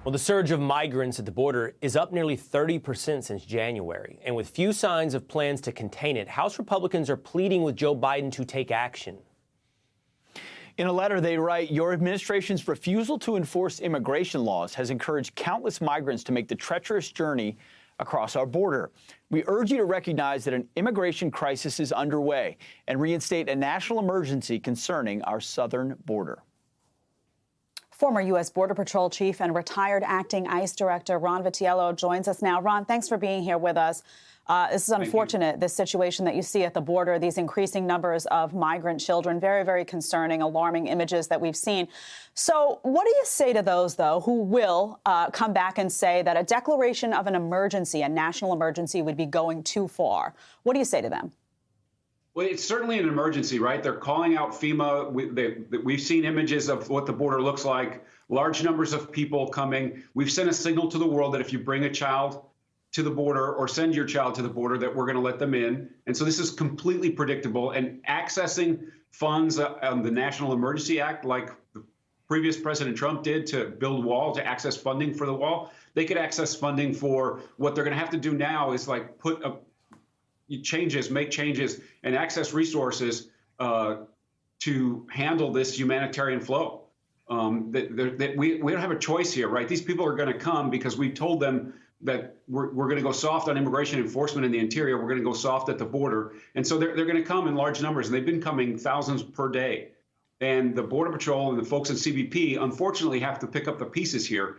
Well, the surge of migrants at the border is up nearly 30% since January. And with few signs of plans to contain it, House Republicans are pleading with Joe Biden to take action. In a letter, they write, "Your administration's refusal to enforce immigration laws has encouraged countless migrants to make the treacherous journey across our border. We urge you to recognize that an immigration crisis is underway and reinstate a national emergency concerning our southern border." Former U.S. Border Patrol Chief and retired acting ICE Director Ron Vitiello joins us now. Ron, thanks for being here with us. This is unfortunate, this situation that you see at the border, these increasing numbers of migrant children, very, very concerning, alarming images that we've seen. So what do you say to those, though, who will come back and say that a declaration of an emergency, a national emergency, would be going too far? What do you say to them? Well, it's certainly an emergency, right? They're calling out FEMA. We've seen images of what the border looks like, large numbers of people coming. We've sent a signal to the world that if you bring a child to the border or send your child to the border, that we're going to let them in. And so this is completely predictable. And accessing funds on the National Emergency Act, like the previous President Trump did to build a wall, to access funding for the wall, they could access funding for what they're going to have to do now is like make changes, and access resources to handle this humanitarian flow. We don't have a choice here, right? These people are going to come because we told them that we're going to go soft on immigration enforcement in the interior. We're going to go soft at the border. And so they're going to come in large numbers, and they've been coming thousands per day. And the Border Patrol and the folks in CBP, unfortunately, have to pick up the pieces here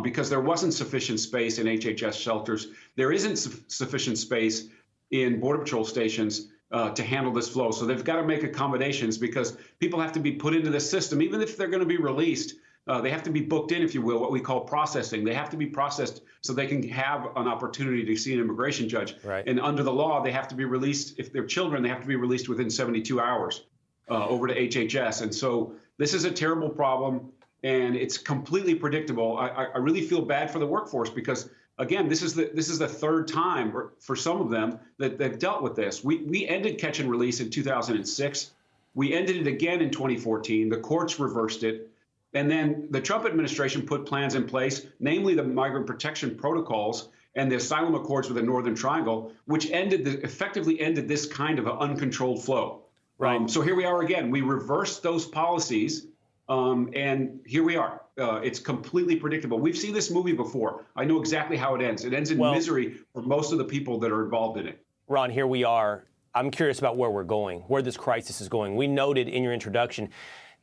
because there wasn't sufficient space in HHS shelters. There isn't sufficient space in Border Patrol stations to handle this flow. So they've got to make accommodations because people have to be put into the system. Even if they're going to be released, they have to be booked in, if you will, what we call processing. They have to be processed so they can have an opportunity to see an immigration judge. Right. And under the law, they have to be released. If they're children, they have to be released within 72 hours over to HHS. And so this is a terrible problem, and it's completely predictable. I really feel bad for the workforce because, again, this is the third time for some of them that they've dealt with this. We ended catch and release in 2006. We ended it again in 2014. The courts reversed it. And then the Trump administration put plans in place, namely the migrant protection protocols and the asylum accords with the Northern Triangle, which effectively ended this kind of an uncontrolled flow. Right. So here we are again. We reversed those policies, and here we are. It's completely predictable. We've seen this movie before. I know exactly how it ends. It ends in misery for most of the people that are involved in it. Ron, here we are. I'm curious about where we're going, where this crisis is going. We noted in your introduction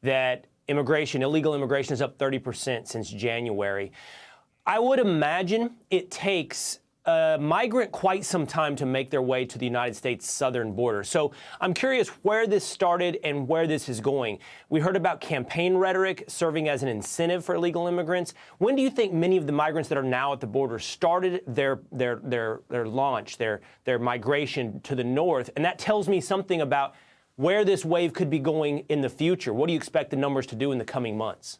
that illegal immigration is up 30% since January. I would imagine it takes a migrant quite some time to make their way to the United States southern border. So I'm curious where this started and where this is going. We heard about campaign rhetoric serving as an incentive for illegal immigrants. When do you think many of the migrants that are now at the border started their launch, their migration to the north? And that tells me something about where this wave could be going in the future. What do you expect the numbers to do in the coming months?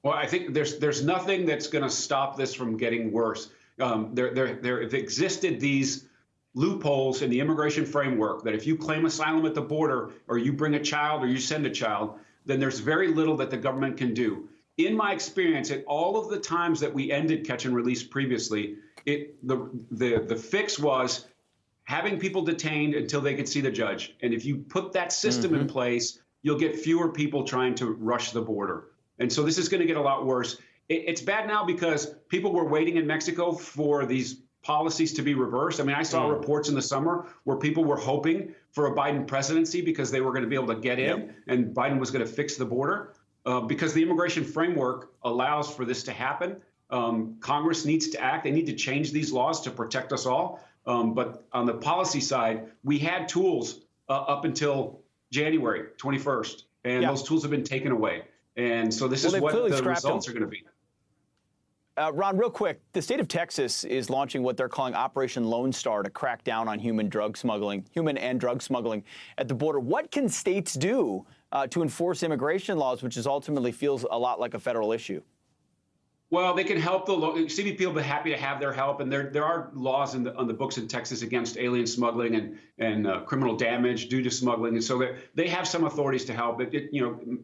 Well, I think there's nothing that's going to stop this from getting worse. There have existed these loopholes in the immigration framework that if you claim asylum at the border or you bring a child or you send a child, then there's very little that the government can do. In my experience, at all of the times that we ended catch and release previously, the fix was having people detained until they could see the judge. And if you put that system in place, you'll get fewer people trying to rush the border. And so this is going to get a lot worse. It's bad now because people were waiting in Mexico for these policies to be reversed. I mean, I saw reports in the summer where people were hoping for a Biden presidency because they were going to be able to get in and Biden was going to fix the border. Because the immigration framework allows for this to happen. Congress needs to act. They need to change these laws to protect us all. But on the policy side, we had tools up until January 21st, and those tools have been taken away. And so this is what the results are going to be. Ron, real quick, the state of Texas is launching what they're calling Operation Lone Star to crack down on human and drug smuggling at the border. What can states do to enforce immigration laws, which ultimately feels a lot like a federal issue? Well, they can help. CBP will be happy to have their help, and there are laws on the books in Texas against alien smuggling and criminal damage due to smuggling, and so they have some authorities to help.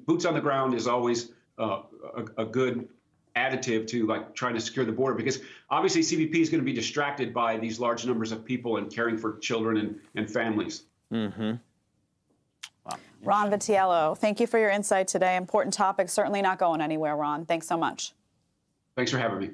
Boots on the ground is always a good additive to like trying to secure the border, because obviously CBP is going to be distracted by these large numbers of people and caring for children and families. Mm-hmm. Wow. Ron Vitiello, thank you for your insight today. Important topic, certainly not going anywhere, Ron. Thanks so much. Thanks for having me.